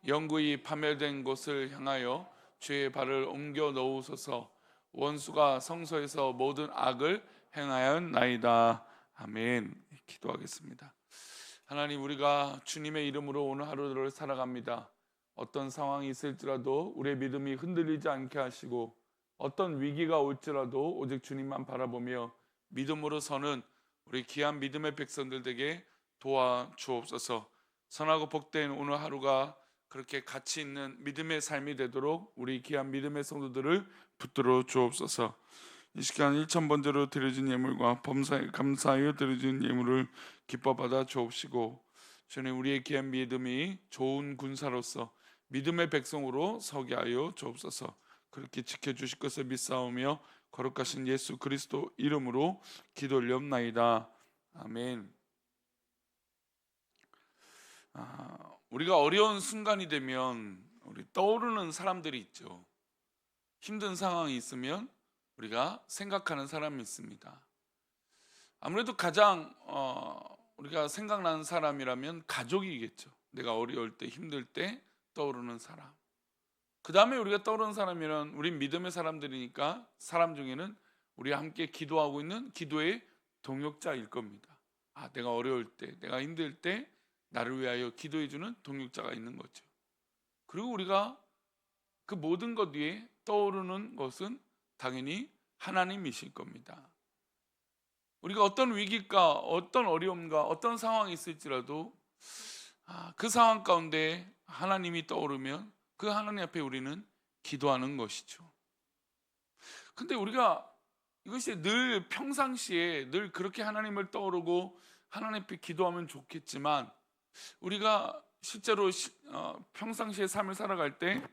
영구히 파멸된 곳을 향하여 주의 발을 옮겨 놓으소서. 원수가 성소에서 모든 악을 행하였나이다. 아멘. 기도하겠습니다. 하나님, 우리가 주님의 이름으로 오늘 하루를 살아갑니다. 어떤 상황이 있을지라도 우리의 믿음이 흔들리지 않게 하시고, 어떤 위기가 올지라도 오직 주님만 바라보며 믿음으로 서는 우리 귀한 믿음의 백성들에게 도와주옵소서. 선하고 복된 오늘 하루가 그렇게 가치 있는 믿음의 삶이 되도록 우리 귀한 믿음의 성도들을 붙들어 주옵소서. 이 시간 1,000번째로 드려진 예물과 감사하여 드려진 예물을 기뻐 받아 주옵시고, 주님, 우리의 귀한 믿음이 좋은 군사로서 믿음의 백성으로 서게 하여 주옵소서. 그렇게 지켜주실 것을 믿사오며 거룩하신 예수 그리스도 이름으로 기도 올리옵나이다. 아멘. 우리가 어려운 순간이 되면 우리 떠오르는 사람들이 있죠. 힘든 상황이 있으면 우리가 생각하는 사람이 있습니다. 아무래도 가장 우리가 생각나는 사람이라면 가족이겠죠. 내가 어려울 때, 힘들 때 떠오르는 사람. 그 다음에 우리가 떠오르는 사람이란 우린 믿음의 사람들이니까 사람 중에는 우리와 함께 기도하고 있는 기도의 동역자일 겁니다. 내가 어려울 때, 내가 힘들 때 나를 위하여 기도해주는 동역자가 있는 거죠. 그리고 우리가 그 모든 것 위에 떠오르는 것은 당연히 하나님이실 겁니다. 우리가 어떤 위기가, 어떤 어려움과 어떤 상황이 있을지라도 그 상황 가운데 하나님이 떠오르면 그 하나님 앞에 우리는 기도하는 것이죠. 근데 우리가 이것이 늘 평상시에 늘 그렇게 하나님을 떠오르고 하나님 앞에 기도하면 좋겠지만, 우리가 실제로 평상시의 삶을 살아갈 때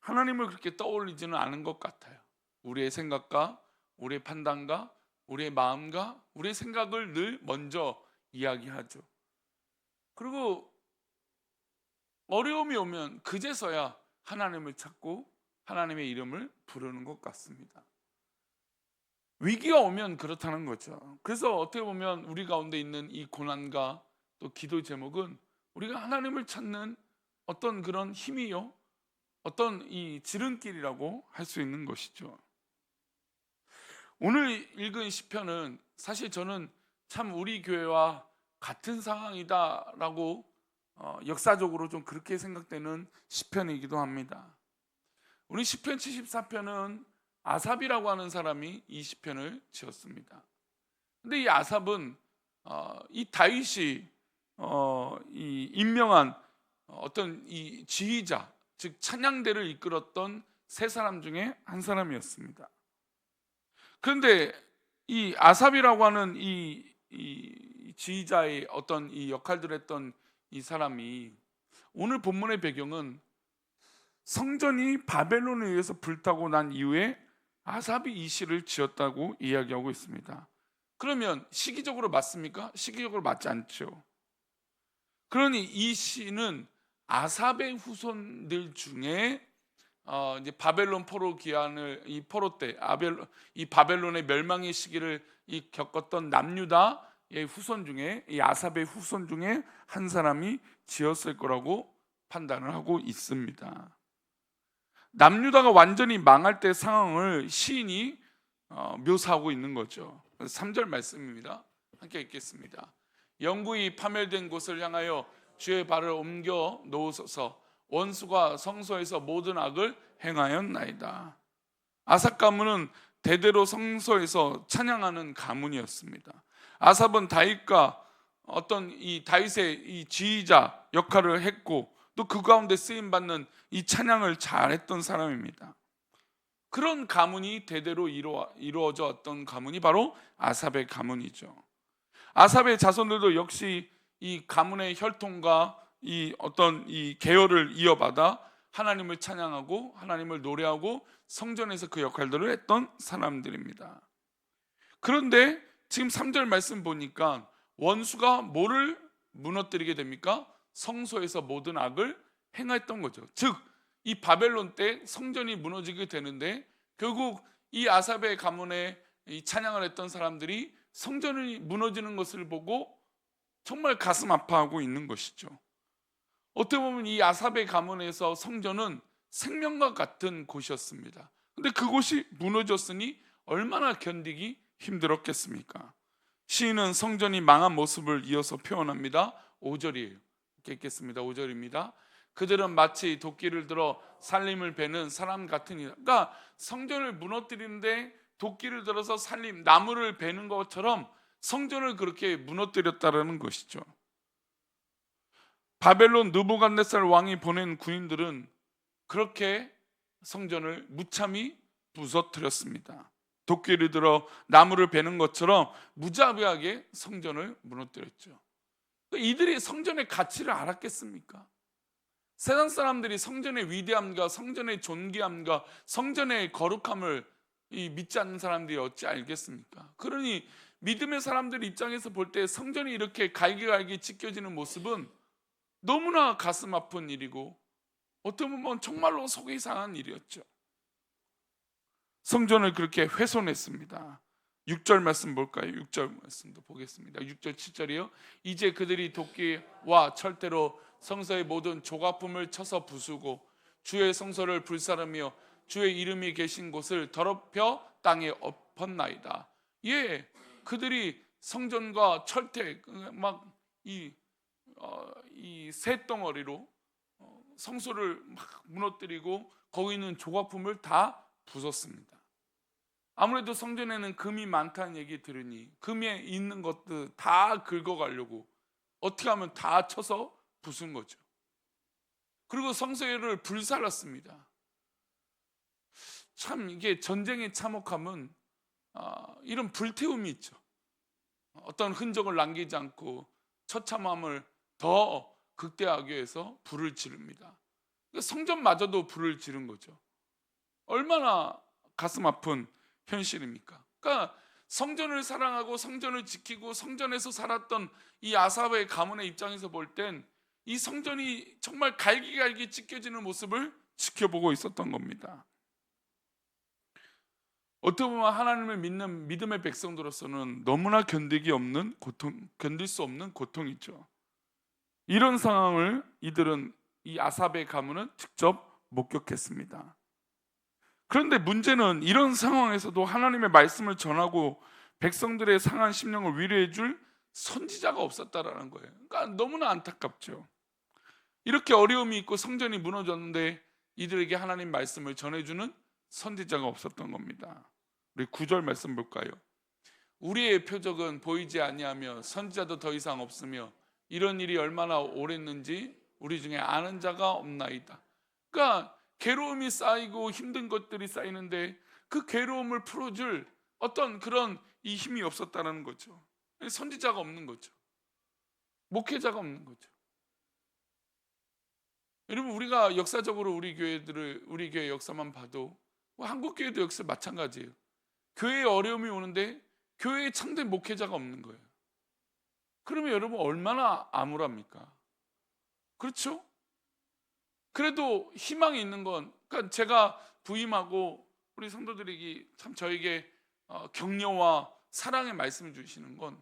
하나님을 그렇게 떠올리지는 않은 것 같아요. 우리의 생각과 우리의 판단과 우리의 마음과 우리의 생각을 늘 먼저 이야기하죠. 그리고 어려움이 오면 그제서야 하나님을 찾고 하나님의 이름을 부르는 것 같습니다. 위기가 오면 그렇다는 거죠. 그래서 어떻게 보면 우리 가운데 있는 이 고난과 또 기도 제목은 우리가 하나님을 찾는 어떤 그런 힘이요, 어떤 이 지름길이라고 할 수 있는 것이죠. 오늘 읽은 시편은 사실 저는 참 우리 교회와 같은 상황이다라고 역사적으로 좀 그렇게 생각되는 시편이기도 합니다. 우리 시편 74편은 아삽이라고 하는 사람이 이 시편을 지었습니다. 근데 이 아삽은 이 다윗이 이 임명한 어떤 이 지휘자, 즉 찬양대를 이끌었던 세 사람 중에 한 사람이었습니다. 그런데 이 아삽이라고 하는 이 지휘자의 어떤 이 역할들을 했던 이 사람이, 오늘 본문의 배경은 성전이 바벨론에 의해서 불타고 난 이후에 아삽이 이 시를 지었다고 이야기하고 있습니다. 그러면 시기적으로 맞습니까? 시기적으로 맞지 않죠. 그러니 이 시는 아삽의 후손들 중에 이제 바벨론 포로 기한을, 이 포로 때 이 바벨론의 멸망의 시기를 겪었던 남유다의 후손 중에, 이 아삽의 후손 중에 한 사람이 지었을 거라고 판단을 하고 있습니다. 남유다가 완전히 망할 때 상황을 시인이 묘사하고 있는 거죠. 3절 말씀입니다. 함께 읽겠습니다. 영구히 파멸된 곳을 향하여 주의 발을 옮겨 놓으소서. 원수가 성소에서 모든 악을 행하였나이다. 아삽 가문은 대대로 성소에서 찬양하는 가문이었습니다. 아삽은 다윗과 어떤 이 다윗의 이 지휘자 역할을 했고, 또 그 가운데 쓰임 받는 이 찬양을 잘했던 사람입니다. 그런 가문이 대대로 이루어져 왔던 가문이 바로 아삽의 가문이죠. 아삽의 자손들도 역시 이 가문의 혈통과 이 어떤 이 계열을 이어받아 하나님을 찬양하고 하나님을 노래하고 성전에서 그 역할들을 했던 사람들입니다. 그런데 지금 3절 말씀 보니까 원수가 뭐를 무너뜨리게 됩니까? 성소에서 모든 악을 행했던 거죠. 즉, 이 바벨론 때 성전이 무너지게 되는데 결국 이 아삽의 가문에 이 찬양을 했던 사람들이 성전이 무너지는 것을 보고 정말 가슴 아파하고 있는 것이죠. 어떻게 보면 이 아삽의 가문에서 성전은 생명과 같은 곳이었습니다. 근데 그곳이 무너졌으니 얼마나 견디기 힘들었겠습니까? 시인은 성전이 망한 모습을 이어서 표현합니다. 5절이에요. 읽겠습니다. 5절입니다. 그들은 마치 도끼를 들어 살림을 베는 사람 같으니라. 그러니까 성전을 무너뜨리는데 도끼를 들어서 나무를 베는 것처럼 성전을 그렇게 무너뜨렸다라는 것이죠. 바벨론 느부갓네살 왕이 보낸 군인들은 그렇게 성전을 무참히 부서뜨렸습니다. 도끼를 들어 나무를 베는 것처럼 무자비하게 성전을 무너뜨렸죠. 이들이 성전의 가치를 알았겠습니까? 세상 사람들이 성전의 위대함과 성전의 존귀함과 성전의 거룩함을 믿지 않는 사람들이 어찌 알겠습니까? 그러니 믿음의 사람들 입장에서 볼 때 성전이 이렇게 갈기갈기 찢겨지는 모습은 너무나 가슴 아픈 일이고 어떻게 보면 정말로 속이 상한 일이었죠. 성전을 그렇게 훼손했습니다. 6절 말씀 볼까요? 6절 말씀도 보겠습니다. 6절 7절이요. 이제 그들이 도끼와 철대로 성소의 모든 조각품을 쳐서 부수고 주의 성소를 불사르며 주의 이름이 계신 곳을 더럽혀 땅에 엎었나이다. 예, 그들이 성전과 철퇴 이 쇳덩어리로 성소를 막 무너뜨리고 거기 있는 조각품을 다 부쉈습니다. 아무래도 성전에는 금이 많다는 얘기 들으니 금에 있는 것들 다 긁어가려고 어떻게 하면 다 쳐서 부순 거죠. 그리고 성소를 불살랐습니다. 참 이게 전쟁의 참혹함은 이런 불태움이 있죠. 어떤 흔적을 남기지 않고 처참함을 더 극대화하기 위해서 불을 지릅니다. 성전마저도 불을 지른 거죠. 얼마나 가슴 아픈 현실입니까? 그러니까 성전을 사랑하고 성전을 지키고 성전에서 살았던 이 아삽의 가문의 입장에서 볼 땐 이 성전이 정말 갈기갈기 찢겨지는 모습을 지켜보고 있었던 겁니다. 어떻게 보면 하나님을 믿는 믿음의 백성들로서는 너무나 견딜 수 없는 고통이죠. 이런 상황을 이들은 이 아삽의 가문은 직접 목격했습니다. 그런데 문제는 이런 상황에서도 하나님의 말씀을 전하고 백성들의 상한 심령을 위로해 줄 선지자가 없었다라는 거예요. 그러니까 너무나 안타깝죠. 이렇게 어려움이 있고 성전이 무너졌는데 이들에게 하나님 말씀을 전해주는 선지자가 없었던 겁니다. 우리 9절 말씀 볼까요? 우리의 표적은 보이지 아니하며 선지자도 더 이상 없으며 이런 일이 얼마나 오랬는지 우리 중에 아는 자가 없나이다. 그러니까 괴로움이 쌓이고 힘든 것들이 쌓이는데 그 괴로움을 풀어줄 어떤 그런 이 힘이 없었다는 거죠. 선지자가 없는 거죠. 목회자가 없는 거죠. 여러분, 우리가 역사적으로 우리 교회 역사만 봐도 한국 교회도 역시 마찬가지예요. 교회에 어려움이 오는데 교회에 참된 목회자가 없는 거예요. 그러면 여러분 얼마나 암울합니까? 그렇죠? 그래도 희망이 있는 건, 그러니까 제가 부임하고 우리 성도들에게 참 저에게 격려와 사랑의 말씀을 주시는 건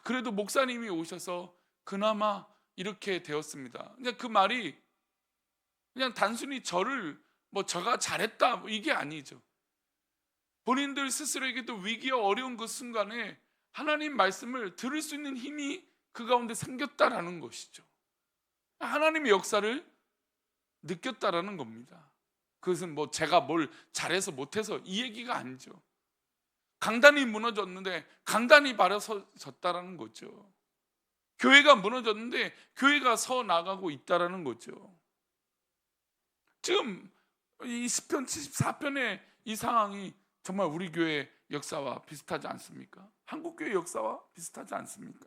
그래도 목사님이 오셔서 그나마 이렇게 되었습니다. 그냥 그 말이 그냥 단순히 저가 잘했다 이게 아니죠. 본인들 스스로에게도 위기와 어려운 그 순간에 하나님 말씀을 들을 수 있는 힘이 그 가운데 생겼다라는 것이죠. 하나님의 역사를 느꼈다라는 겁니다. 그것은 제가 뭘 잘해서 못해서 이 얘기가 아니죠. 강단이 무너졌는데 강단이 바라서졌다라는 거죠. 교회가 무너졌는데 교회가 서 나가고 있다라는 거죠. 지금 이 시편 74편의 이 상황이 정말 우리 교회 역사와 비슷하지 않습니까? 한국 교회 역사와 비슷하지 않습니까?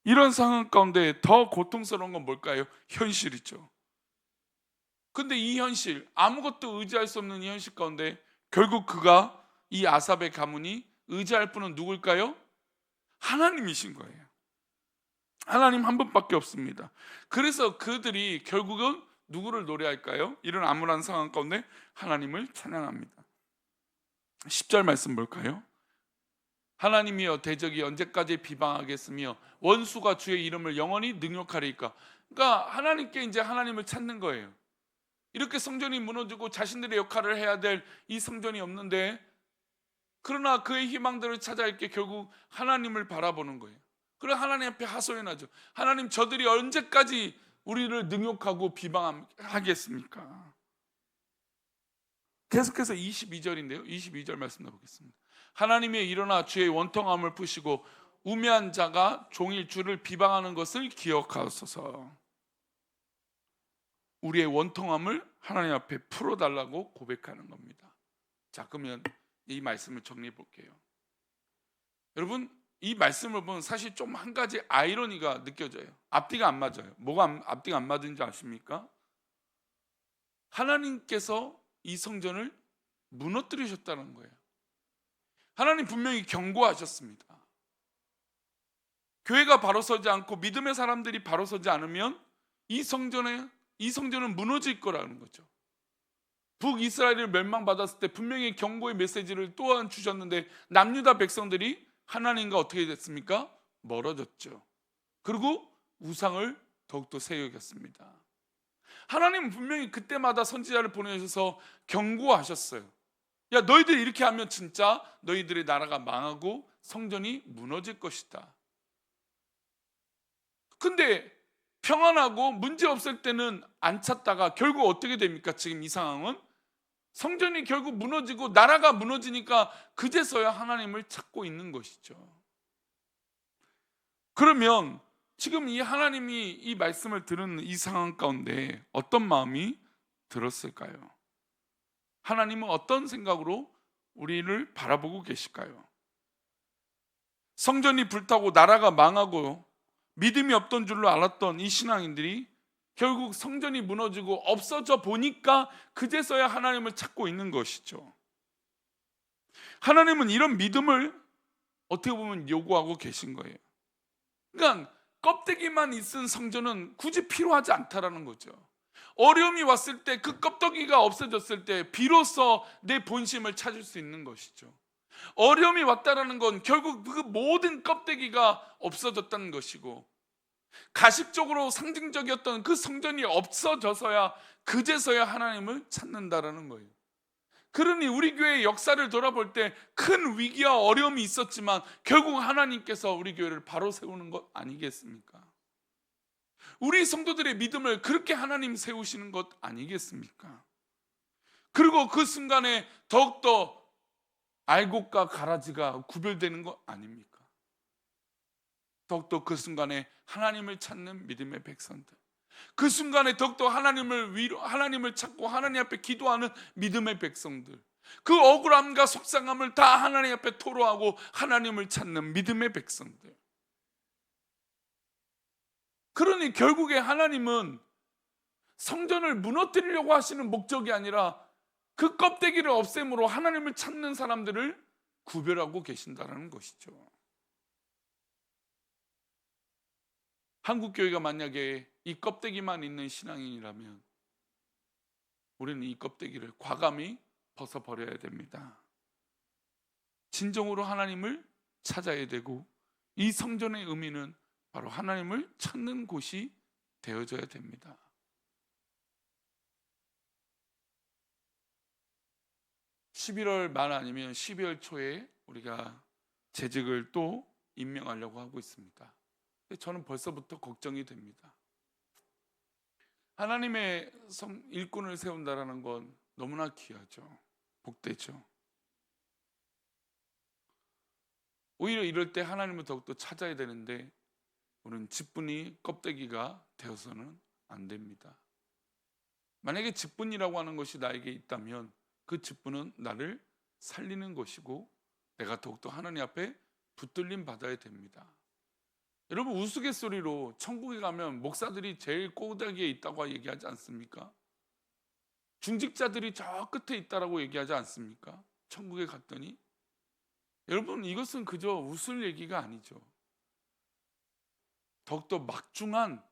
이런 상황 가운데 더 고통스러운 건 뭘까요? 현실이죠. 근데 이 현실, 아무것도 의지할 수 없는 이 현실 가운데 결국 이 아삽의 가문이 의지할 분은 누굴까요? 하나님이신 거예요. 하나님 한 분밖에 없습니다. 그래서 그들이 결국은 누구를 노래할까요? 이런 암울한 상황 가운데 하나님을 찬양합니다. 10절 말씀 볼까요? 하나님이여 대적이 언제까지 비방하겠으며 원수가 주의 이름을 영원히 능욕하리이까. 그러니까 하나님께 이제 하나님을 찾는 거예요. 이렇게 성전이 무너지고 자신들의 역할을 해야 될 이 성전이 없는데, 그러나 그의 희망들을 찾아 있게 결국 하나님을 바라보는 거예요. 그래 하나님 앞에 하소연하죠. 하나님, 저들이 언제까지 우리를 능욕하고 비방하겠습니까? 계속해서 22절인데요. 22절 말씀 나보겠습니다. 하나님이 일어나 주의 원통함을 푸시고 우매한 자가 종일 주를 비방하는 것을 기억하소서. 우리의 원통함을 하나님 앞에 풀어달라고 고백하는 겁니다. 자, 그러면 이 말씀을 정리해 볼게요. 여러분, 이 말씀을 보면 사실 좀 한 가지 아이러니가 느껴져요. 앞뒤가 안 맞아요. 뭐가 앞뒤가 안 맞은지 아십니까? 하나님께서 이 성전을 무너뜨리셨다는 거예요. 하나님 분명히 경고하셨습니다. 교회가 바로 서지 않고 믿음의 사람들이 바로 서지 않으면 이 성전은 무너질 거라는 거죠. 북이스라엘을 멸망받았을 때 분명히 경고의 메시지를 또한 주셨는데 남유다 백성들이 하나님과 어떻게 됐습니까? 멀어졌죠. 그리고 우상을 더욱더 세우겠습니다. 하나님은 분명히 그때마다 선지자를 보내셔서 경고하셨어요. 야, 너희들 이렇게 하면 진짜 너희들의 나라가 망하고 성전이 무너질 것이다. 근데 평안하고 문제 없을 때는 안 찾다가 결국 어떻게 됩니까? 지금 이 상황은 성전이 결국 무너지고 나라가 무너지니까 그제서야 하나님을 찾고 있는 것이죠. 그러면 지금 이 하나님이 이 말씀을 들은 이 상황 가운데 어떤 마음이 들었을까요? 하나님은 어떤 생각으로 우리를 바라보고 계실까요? 성전이 불타고 나라가 망하고 믿음이 없던 줄로 알았던 이 신앙인들이 결국 성전이 무너지고 없어져 보니까 그제서야 하나님을 찾고 있는 것이죠. 하나님은 이런 믿음을 어떻게 보면 요구하고 계신 거예요. 그러니까 껍데기만 있은 성전은 굳이 필요하지 않다라는 거죠. 어려움이 왔을 때 그 껍데기가 없어졌을 때 비로소 내 본심을 찾을 수 있는 것이죠. 어려움이 왔다라는 건 결국 그 모든 껍데기가 없어졌다는 것이고, 가식적으로 상징적이었던 그 성전이 없어져서야 그제서야 하나님을 찾는다라는 거예요. 그러니 우리 교회의 역사를 돌아볼 때 큰 위기와 어려움이 있었지만 결국 하나님께서 우리 교회를 바로 세우는 것 아니겠습니까? 우리 성도들의 믿음을 그렇게 하나님 세우시는 것 아니겠습니까? 그리고 그 순간에 더욱더 알곡과 가라지가 구별되는 것 아닙니까? 더욱더 그 순간에 하나님을 찾는 믿음의 백성들, 그 순간에 더욱더 하나님을 찾고 하나님 앞에 기도하는 믿음의 백성들, 그 억울함과 속상함을 다 하나님 앞에 토로하고 하나님을 찾는 믿음의 백성들. 그러니 결국에 하나님은 성전을 무너뜨리려고 하시는 목적이 아니라 그 껍데기를 없앰으로 하나님을 찾는 사람들을 구별하고 계신다는 것이죠. 한국교회가 만약에 이 껍데기만 있는 신앙인이라면 우리는 이 껍데기를 과감히 벗어버려야 됩니다. 진정으로 하나님을 찾아야 되고, 이 성전의 의미는 바로 하나님을 찾는 곳이 되어져야 됩니다. (11월) 말 아니면 (12월) 초에 우리가 재직을 또 임명하려고 하고 있습니다. 저는 벌써부터 걱정이 됩니다. 하나님의 일꾼을 세운다는 건 너무나 귀하죠. 복되죠. 오히려 이럴 때 하나님을 더욱더 찾아야 되는데 우리는 직분이 껍데기가 되어서는 안 됩니다. 만약에 직분이라고 하는 것이 나에게 있다면 그 직분은 나를 살리는 것이고 내가 더욱더 하나님 앞에 붙들림 받아야 됩니다. 여러분, 우스갯소리로 천국에 가면 목사들이 제일 꼭대기에 있다고 얘기하지 않습니까? 중직자들이 저 끝에 있다라고 얘기하지 않습니까? 천국에 갔더니. 여러분, 이것은 그저 웃을 얘기가 아니죠. 더욱더 막중한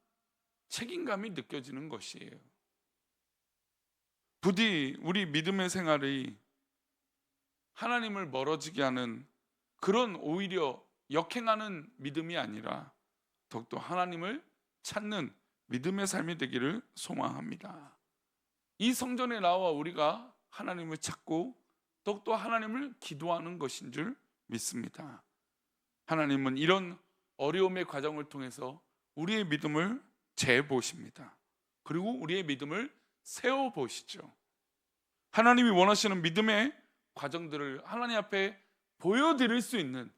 책임감이 느껴지는 것이에요. 부디 우리 믿음의 생활이 하나님을 멀어지게 하는 그런 오히려 역행하는 믿음이 아니라 더욱더 하나님을 찾는 믿음의 삶이 되기를 소망합니다. 이 성전에 나와 우리가 하나님을 찾고 더욱더 하나님을 기도하는 것인 줄 믿습니다. 하나님은 이런 어려움의 과정을 통해서 우리의 믿음을 재보십니다. 그리고 우리의 믿음을 세워보시죠. 하나님이 원하시는 믿음의 과정들을 하나님 앞에 보여드릴 수 있는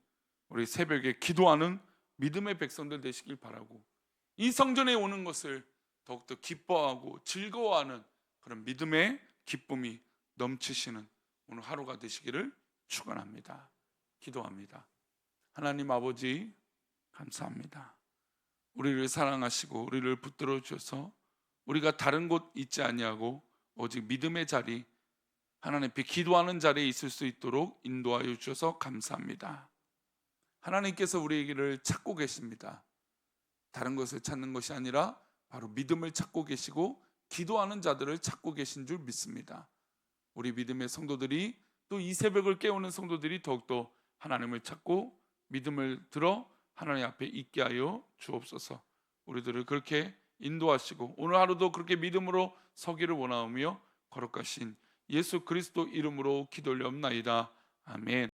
우리 새벽에 기도하는 믿음의 백성들 되시길 바라고, 이 성전에 오는 것을 더욱더 기뻐하고 즐거워하는 그런 믿음의 기쁨이 넘치시는 오늘 하루가 되시기를 축원합니다. 기도합니다. 하나님 아버지, 감사합니다. 우리를 사랑하시고 우리를 붙들어 주셔서 우리가 다른 곳 있지 아니하고 오직 믿음의 자리, 하나님 앞에 기도하는 자리에 있을 수 있도록 인도하여 주셔서 감사합니다. 하나님께서 우리를 찾고 계십니다. 다른 것을 찾는 것이 아니라 바로 믿음을 찾고 계시고 기도하는 자들을 찾고 계신 줄 믿습니다. 우리 믿음의 성도들이, 또 이 새벽을 깨우는 성도들이 더욱더 하나님을 찾고 믿음을 들어 하나님 앞에 있게 하여 주옵소서. 우리들을 그렇게 인도하시고 오늘 하루도 그렇게 믿음으로 서기를 원하오며 거룩하신 예수 그리스도 이름으로 기도 올려옵나이다. 아멘.